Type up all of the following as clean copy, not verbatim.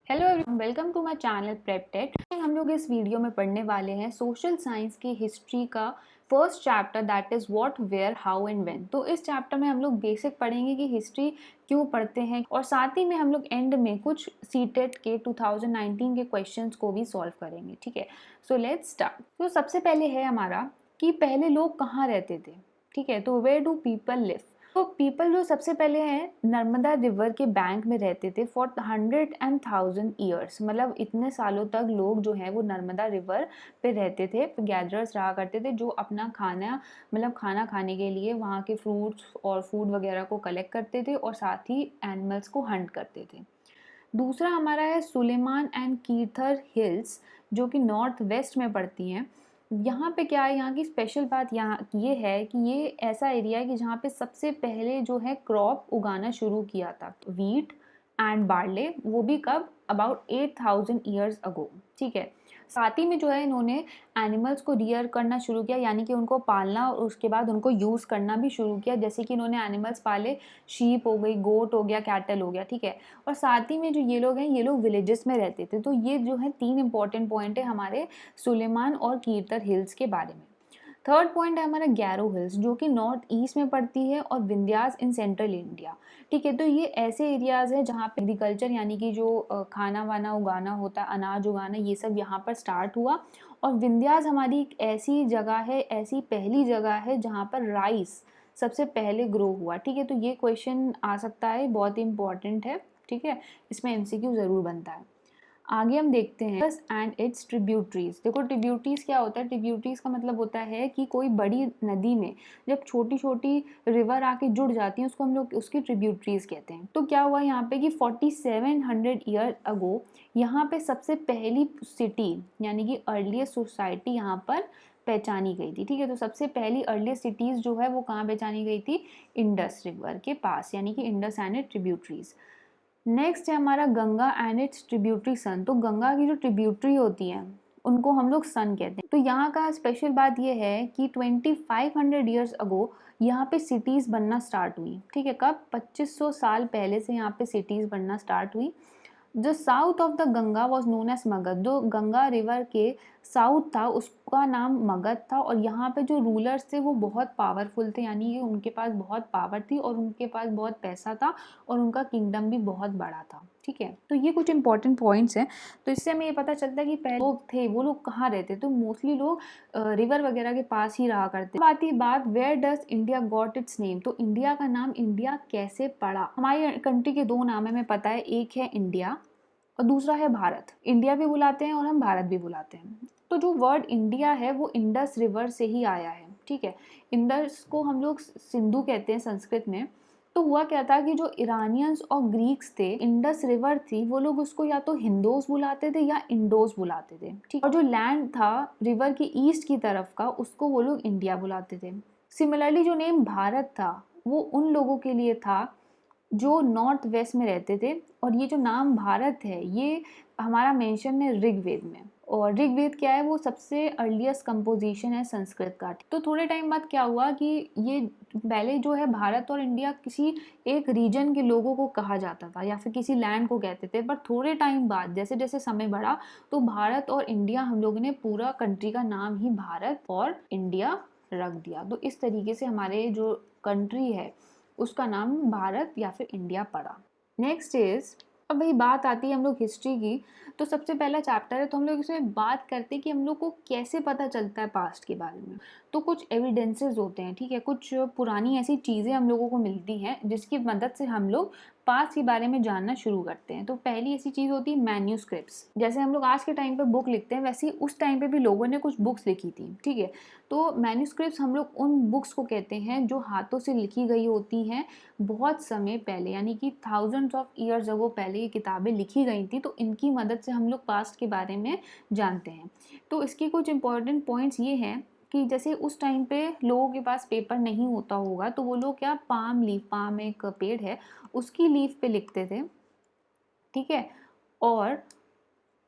Hello everyone, welcome to my channel प्रेपटेट। हम लोग इस वीडियो में पढ़ने वाले हैं सोशल साइंस की हिस्ट्री का first chapter, that is what, where, how and when. तो इस चैप्टर में हम लोग बेसिक पढ़ेंगे कि हिस्ट्री क्यों पढ़ते हैं, और साथ ही में हम लोग एंड में कुछ सीटेट के 2019 के क्वेश्चंस को भी सॉल्व करेंगे। ठीक है, सो लेट्स स्टार्ट। तो सबसे पहले है हमारा कि पहले लोग कहाँ रहते थे। ठीक है, तो वेयर डू पीपल लिव। तो पीपल जो सबसे पहले हैं नर्मदा रिवर के बैंक में रहते थे फॉर 100,000 ईयर्स। मतलब इतने सालों तक लोग जो है वो नर्मदा रिवर पे रहते थे, गैदरर्स रहा करते थे जो अपना खाना मतलब खाना खाने के लिए वहाँ के फ्रूट्स और फूड वगैरह को कलेक्ट करते थे और साथ ही एनिमल्स को हंट करते थे। दूसरा हमारा है सुलेमान एंड कीथर हिल्स, जो कि नॉर्थ वेस्ट में पड़ती हैं। यहाँ पे क्या है, यहाँ की स्पेशल बात यहाँ ये है कि ये ऐसा एरिया है कि जहाँ पे सबसे पहले जो है क्रॉप उगाना शुरू किया था, वीट एंड बार्ले, वो भी कब, अबाउट 8,000 ईयर्स अगो। ठीक है, साथ ही में जो है इन्होंने एनिमल्स को रियर करना शुरू किया, यानी कि उनको पालना और उसके बाद उनको यूज़ करना भी शुरू किया। जैसे कि इन्होंने एनिमल्स पाले, शीप हो गई, गोट हो गया, कैटल हो गया। ठीक है, और साथ ही में जो ये लोग हैं ये लोग विलेजेस में रहते थे। तो ये जो है तीन इंपॉर्टेंट पॉइंट है हमारे सुलेमान और कीर्तर हिल्स के बारे में। थर्ड पॉइंट है हमारा गैरो हिल्स, जो कि नॉर्थ ईस्ट में पड़ती है, और विंध्यास इन सेंट्रल इंडिया। ठीक है, तो ये ऐसे एरियाज है जहाँ पे एग्रीकल्चर यानी कि जो खाना वाना उगाना होता है, अनाज उगाना, ये सब यहाँ पर स्टार्ट हुआ। और विंध्यास हमारी एक ऐसी जगह है, ऐसी पहली जगह है जहाँ पर राइस सबसे पहले ग्रो हुआ। ठीक है, तो ये क्वेश्चन आ सकता है, बहुत इंपॉर्टेंट है। ठीक है, इसमें एमसीक्यू ज़रूर बनता है। आगे हम देखते हैं एंड इट्स ट्रिब्यूटरीज। देखो ट्रिब्यूटरीज क्या होता है, ट्रिब्यूटरीज का मतलब होता है कि कोई बड़ी नदी में जब छोटी छोटी रिवर आके जुड़ जाती हैं उसको हम लोग उसकी ट्रिब्यूटरीज कहते हैं। तो क्या हुआ यहाँ पे कि 4700 ईयर अगो यहाँ पे सबसे पहली सिटी यानी कि अर्लीस्ट सोसाइटी यहाँ पर पहचानी गई थी। ठीक है, तो सबसे पहली अर्लीस्ट सिटीज जो है वो कहाँ पहचानी गई थी, इंडस रिवर के पास, यानी कि Indus and it's tributaries. Next है हमारा गंगा एंड इट्स ट्रिब्यूटरी सन। तो गंगा की जो ट्रिब्यूटरी होती हैं उनको हम लोग सन कहते हैं। तो यहाँ का स्पेशल बात ये है कि 2500 ईयर्स अगो यहाँ पे सिटीज़ बनना स्टार्ट हुई। ठीक है, कब, 2500 साल पहले से यहाँ पे सिटीज़ बनना स्टार्ट हुई। जो south of the Ganga was known as Magadh, जो गंगा रिवर के साउथ था उसका नाम मगध था। और यहाँ पे जो रूलर्स थे वो बहुत पावरफुल थे, यानी कि उनके पास बहुत पावर थी और उनके पास बहुत पैसा था और उनका किंगडम भी बहुत बड़ा था। ठीक है, तो ये कुछ इंपॉर्टेंट पॉइंट्स हैं। तो इससे हमें ये पता चलता है कि पहले लोग थे वो लोग कहाँ रहते, तो मोस्टली लोग रिवर वगैरह के पास ही रहा करते। बात ही बात, where does India got its name. तो इंडिया का नाम इंडिया कैसे पड़ा। हमारी कंट्री के दो नाम है, हमें पता है, एक है इंडिया और दूसरा है भारत। इंडिया भी बुलाते हैं और हम भारत भी बुलाते हैं। तो जो वर्ड इंडिया है वो इंडस रिवर से ही आया है। ठीक है, इंडस को हम लोग सिंधु कहते हैं संस्कृत में। तो हुआ क्या था कि जो ईरानियंस और ग्रीक्स थे, इंडस रिवर थी, वो लोग उसको या तो हिंदोस बुलाते थे या इंडोस बुलाते थे। ठीक, और जो लैंड था रिवर के ईस्ट की तरफ का उसको वो लोग इंडिया बुलाते थे। सिमिलरली जो नेम भारत था वो उन लोगों के लिए था जो नॉर्थ वेस्ट में रहते थे। और ये जो नाम भारत है ये हमारा मेंशन है ऋग्वेद में। और ऋग्वेद क्या है, वो सबसे अर्लीस्ट कंपोजिशन है संस्कृत का। तो थोड़े टाइम बाद क्या हुआ कि ये पहले जो है भारत और इंडिया किसी एक रीजन के लोगों को कहा जाता था या फिर किसी लैंड को कहते थे, पर थोड़े टाइम बाद जैसे जैसे समय बढ़ा तो भारत और इंडिया हम लोगों ने पूरा कंट्री का नाम ही भारत और इंडिया रख दिया। तो इस तरीके से हमारे जो कंट्री है उसका नाम भारत या फिर इंडिया पड़ा। नेक्स्ट इज, अब वही बात आती है हम लोग हिस्ट्री की। तो सबसे पहला चैप्टर है तो हम लोग इसमें बात करते हैं कि हम लोग को कैसे पता चलता है पास्ट के बारे में। तो कुछ एविडेंसेस होते हैं। ठीक है, कुछ पुरानी ऐसी चीज़ें हम लोगों को मिलती हैं जिसकी मदद से हम लोग पास्ट के बारे में जानना शुरू करते हैं। तो पहली ऐसी चीज़ होती है मैन्यूस्क्रिप्ट्स। जैसे हम लोग आज के टाइम पे बुक लिखते हैं वैसे ही उस टाइम पे भी लोगों ने कुछ बुक्स लिखी थी। ठीक है, तो मैन्यूस्क्रिप्ट्स हम लोग उन बुक्स को कहते हैं जो हाथों से लिखी गई होती हैं बहुत समय पहले, यानी कि थाउजेंड्स ऑफ ईयर्स अगो पहले ये किताबें लिखी गई थी। तो इनकी मदद से हम लोग पास्ट के बारे में जानते हैं। तो इसकी कुछ इंपॉर्टेंट पॉइंट्स ये हैं कि जैसे उस टाइम पे लोगों के पास पेपर नहीं होता होगा तो वो लोग क्या, पाम लीफ, पाम एक पेड़ है उसकी लीफ पे लिखते थे। ठीक है, और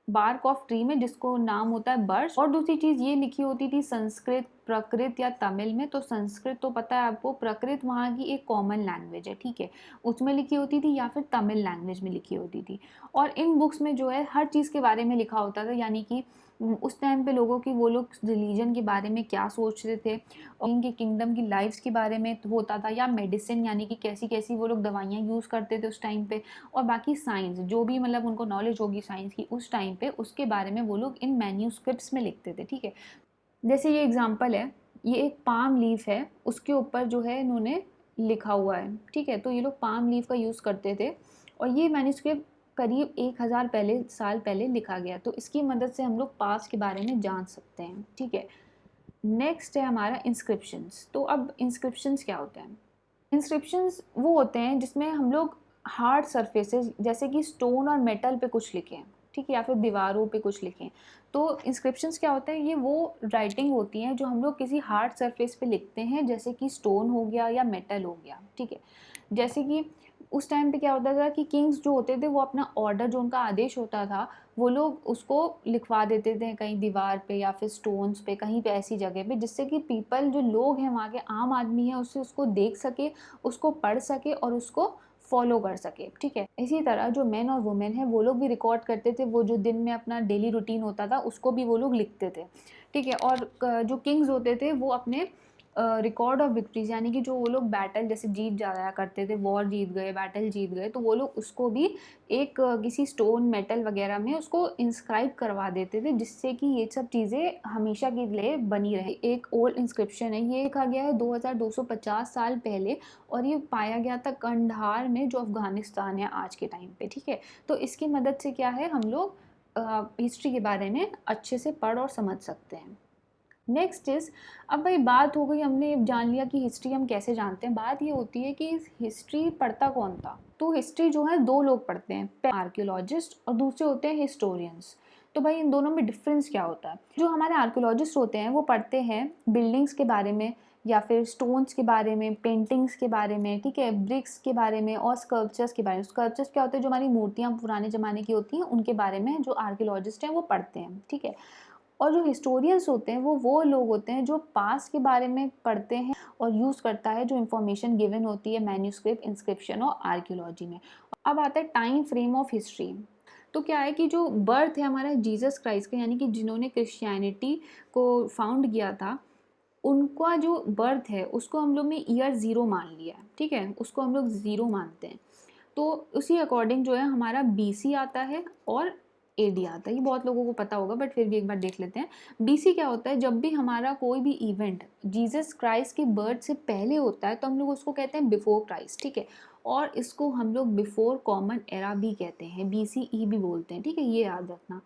बार्क ऑफ ट्री में जिसको नाम होता है बर्च। और दूसरी चीज़ ये लिखी होती थी संस्कृत, प्राकृत या तमिल में, तो संस्कृत तो पता है आपको, प्राकृत वहाँ की एक कॉमन लैंग्वेज है, ठीक है, उसमें लिखी होती थी, या फिर तमिल लैंग्वेज में लिखी होती थी। और इन बुक्स में जो है हर चीज़ के बारे में लिखा होता था, यानी कि उस टाइम पे लोगों की, वो लोग रिलीजन के बारे में क्या सोचते थे, और इनके किंगडम की लाइफ्स के बारे में होता था, या मेडिसिन यानी कि कैसी कैसी वो लोग दवाइयाँ यूज़ करते थे उस टाइम पे, और बाकी साइंस जो भी मतलब उनको नॉलेज होगी साइंस की उस टाइम पे, उसके बारे में वो लोग इन मैन्यूस्क्रिप्ट्स में लिखते थे, ठीक है। जैसे ये एग्जांपल है, ये एक पाम लीफ है, उसके ऊपर जो है इन्होंने लिखा हुआ है, ठीक है। तो ये लोग पाम लीफ का यूज़ करते थे, और ये मैन्यूस्क्रिप्ट करीब 1000 साल पहले लिखा गया, तो इसकी मदद से हम लोग पास्ट के बारे में जान सकते हैं, ठीक है। नेक्स्ट है हमारा इंस्क्रिप्शंस। तो अब इंस्क्रिप्शंस क्या होता है? इंस्क्रिप्शंस वो होते हैं जिसमें हम लोग हार्ड सरफेसेस जैसे कि स्टोन और मेटल पे कुछ लिखें, ठीक है, या फिर दीवारों पे कुछ लिखें। तो इंस्क्रिप्शंस क्या होता है? ये वो राइटिंग होती हैं जो हम लोग किसी हार्ड सरफेस पे लिखते हैं, जैसे कि स्टोन हो गया या मेटल हो गया, ठीक है। जैसे कि उस टाइम पे क्या होता था कि किंग्स जो होते थे वो अपना ऑर्डर, जो उनका आदेश होता था, वो लोग उसको लिखवा देते थे कहीं दीवार पे या फिर स्टोन्स पे, कहीं पे ऐसी जगह पे, जिससे कि पीपल, जो लोग हैं वहाँ के आम आदमी हैं, उससे उसको देख सके, उसको पढ़ सके और उसको फॉलो कर सके, ठीक है। इसी तरह जो मैन और वुमेन है वो लोग भी रिकॉर्ड करते थे, वो जो दिन में अपना डेली रूटीन होता था उसको भी वो लोग लिखते थे, ठीक है। और जो किंग्स होते थे वो अपने रिकॉर्ड ऑफ विक्ट्रीज, यानी कि जो वो लोग बैटल जैसे जीत जाया करते थे, वॉर जीत गए, बैटल जीत गए, तो वो लोग उसको भी एक किसी स्टोन मेटल वगैरह में उसको इंस्क्राइब करवा देते थे, जिससे कि ये सब चीज़ें हमेशा के लिए बनी रहे। एक ओल्ड इंस्क्रिप्शन है, ये लिखा गया है 2250 साल पहले, और ये पाया गया था कंधार में, जो अफगानिस्तान है आज के टाइम पे, ठीक है। तो इसकी मदद से क्या है, हम लोग हिस्ट्री के बारे में अच्छे से पढ़ और समझ सकते हैं। नेक्स्ट इज, अब भाई बात हो गई, हमने जान लिया कि हिस्ट्री हम कैसे जानते हैं, बात ये होती है कि हिस्ट्री पढ़ता कौन था। तो हिस्ट्री जो है दो लोग पढ़ते हैं, आर्कियोलॉजिस्ट और दूसरे होते हैं हिस्टोरियंस। तो भाई इन दोनों में डिफरेंस क्या होता है? जो हमारे आर्कियोलॉजिस्ट होते हैं वो पढ़ते हैं बिल्डिंग्स के बारे में, या फिर स्टोन्स के बारे में, पेंटिंग्स के बारे में, ठीक है, ब्रिक्स के बारे में, और स्कल्पचर्स के बारे में। स्कल्पचर्स क्या होते हैं? जो हमारी मूर्तियाँ पुराने ज़माने की होती हैं उनके बारे में जो आर्कियोलॉजिस्ट हैं वो पढ़ते हैं, ठीक है। और जो हिस्टोरियंस होते हैं वो लोग होते हैं जो पास्ट के बारे में पढ़ते हैं और यूज़ करता है जो इन्फॉर्मेशन गिवन होती है मैन्यूस्क्रिप्ट, इंस्क्रिप्शन और आर्कियोलॉजी में। अब आता है टाइम फ्रेम ऑफ हिस्ट्री। तो क्या है कि जो बर्थ है हमारा जीसस क्राइस्ट का, यानी कि जिन्होंने क्रिश्चियनिटी को फाउंड किया था, उनका जो बर्थ है उसको हम लोग ने ईयर ज़ीरो मान लिया है, ठीक है, उसको हम लोग ज़ीरो मानते हैं। तो उसी अकॉर्डिंग जो है हमारा बीसी आता है और एडी आता है। ये बहुत लोगों को पता होगा बट फिर भी एक बार देख लेते हैं। बीसी क्या होता है? जब भी हमारा कोई भी इवेंट जीसस क्राइस्ट की बर्थ से पहले होता है तो हम लोग उसको कहते हैं बिफोर क्राइस्ट, ठीक है। और इसको हम लोग बिफोर कॉमन एरा भी कहते हैं, बीसीई भी बोलते हैं, ठीक है, ये याद रखना।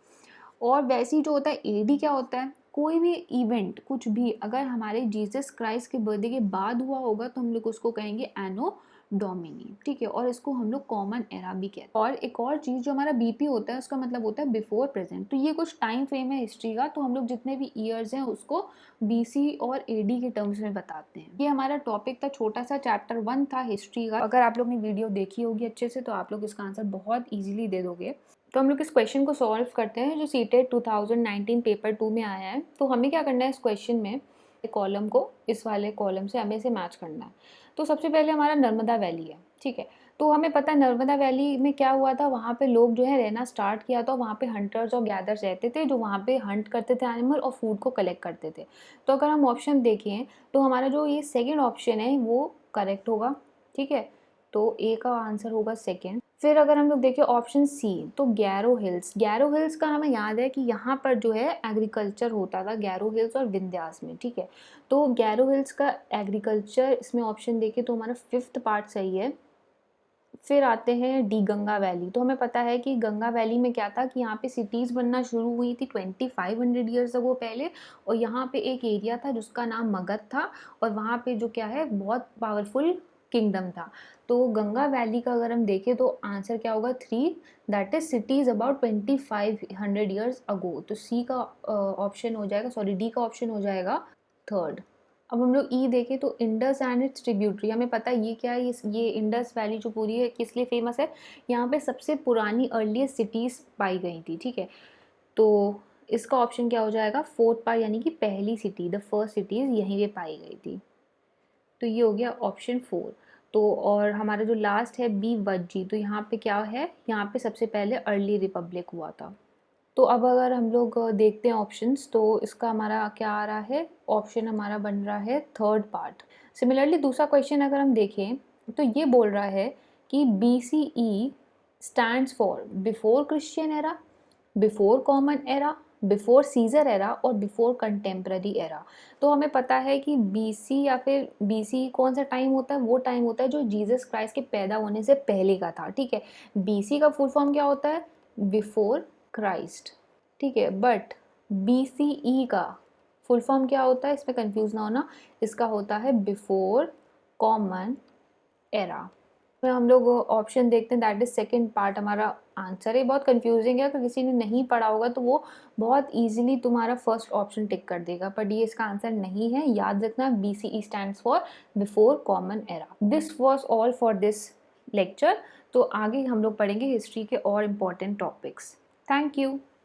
और वैसे ही जो होता है एडी क्या होता है? कोई भी इवेंट, कुछ भी अगर हमारे जीसस क्राइस्ट के बर्थडे के बाद हुआ होगा तो हम लोग उसको कहेंगे एनो डोमिनी, ठीक है। और इसको हम लोग कॉमन एरा भी कहते हैं। और एक और चीज़, जो हमारा बीपी होता है उसका मतलब होता है बिफोर प्रेजेंट। तो ये कुछ टाइम फ्रेम है हिस्ट्री का, तो हम लोग जितने भी ईयर्स हैं उसको बीसी और एडी के टर्म्स में बताते हैं। ये हमारा टॉपिक था, छोटा सा चैप्टर 1 था हिस्ट्री का। अगर आप लोग ने वीडियो देखी होगी अच्छे से तो आप लोग इसका आंसर बहुत ईजिली दे दोगे। तो हम लोग इस क्वेश्चन को सॉल्व करते हैं जो सीटेट 2019 पेपर 2 में आया है। तो हमें क्या करना है इस क्वेश्चन में, कॉलम को इस वाले कॉलम से हमें इसे मैच करना है। तो सबसे पहले हमारा नर्मदा वैली है, ठीक है। तो हमें पता है नर्मदा वैली में क्या हुआ था, वहाँ पे लोग जो है रहना स्टार्ट किया था। वहाँ पे हंटर्स और गैदर्स रहते थे जो वहाँ पे हंट करते थे एनिमल और फूड को कलेक्ट करते थे। तो अगर हम ऑप्शन देखें तो हमारा जो ये सेकेंड ऑप्शन है वो करेक्ट होगा, ठीक है। तो ए का आंसर होगा सेकेंड। फिर अगर हम लोग देखें ऑप्शन सी, तो गैरो हिल्स, गैरो हिल्स का हमें याद है कि यहाँ पर जो है एग्रीकल्चर होता था, गैरो हिल्स और विंध्यास में, ठीक है। तो गैरो हिल्स का एग्रीकल्चर, इसमें ऑप्शन देखें तो हमारा फिफ्थ पार्ट सही है। फिर आते हैं डी गंगा वैली। तो हमें पता है कि गंगा वैली में क्या था कि यहाँ पे सिटीज़ बनना शुरू हुई थी 2500 ईयर्स अगो पहले, और यहाँ पे एक एरिया था जिसका नाम मगध था, और वहाँ पे जो क्या है बहुत पावरफुल किंगडम था। तो गंगा वैली का अगर हम देखें तो आंसर क्या होगा 3, that is cities about 2500 years ago. तो सी का ऑप्शन हो जाएगा, सॉरी डी का ऑप्शन हो जाएगा थर्ड। अब हम लोग ई देखें तो इंडस एंड इट्स ट्रिब्यूटरी, हमें पता है ये क्या है, ये इंडस वैली जो पूरी है किस लिए फेमस है, यहाँ पे सबसे पुरानी अर्लीस्ट सिटीज़ पाई गई थी, ठीक है। तो इसका ऑप्शन क्या हो जाएगा, फोर्थ पार्ट यानी कि पहली सिटी, द फर्स्ट सिटीज़ यहीं पे पाई गई थी। तो ये हो गया ऑप्शन 4। तो और हमारा जो लास्ट है बी वज्जी, तो यहाँ पे क्या है, यहाँ पे सबसे पहले अर्ली रिपब्लिक हुआ था। तो अब अगर हम लोग देखते हैं ऑप्शंस, तो इसका हमारा क्या आ रहा है, ऑप्शन हमारा बन रहा है थर्ड पार्ट। सिमिलरली दूसरा क्वेश्चन अगर हम देखें तो ये बोल रहा है कि BCE stands for before Christian era, before common era, before Caesar era और बिफोर कंटेम्प्रेरी एरा। तो हमें पता है कि BC या फिर BC कौन सा टाइम होता है, वो टाइम होता है जो जीसस क्राइस्ट के पैदा होने से पहले का था, ठीक है। BC का फुल फॉर्म क्या होता है, बिफोर क्राइस्ट, ठीक है। बट BCE का फुल फॉर्म क्या होता है, इसमें कंफ्यूज ना होना, इसका होता है बिफोर कॉमन एरा। में हम लोग ऑप्शन देखते हैं, दैट इज सेकंड पार्ट हमारा आंसर है। बहुत कंफ्यूजिंग है, अगर किसी ने नहीं पढ़ा होगा तो वो बहुत इजीली तुम्हारा फर्स्ट ऑप्शन टिक कर देगा, बट ये इसका आंसर नहीं है, याद रखना। BCE stands for before common era. This was all for this lecture. तो आगे हम लोग पढ़ेंगे हिस्ट्री के और इम्पोर्टेंट टॉपिक्स। Thank you.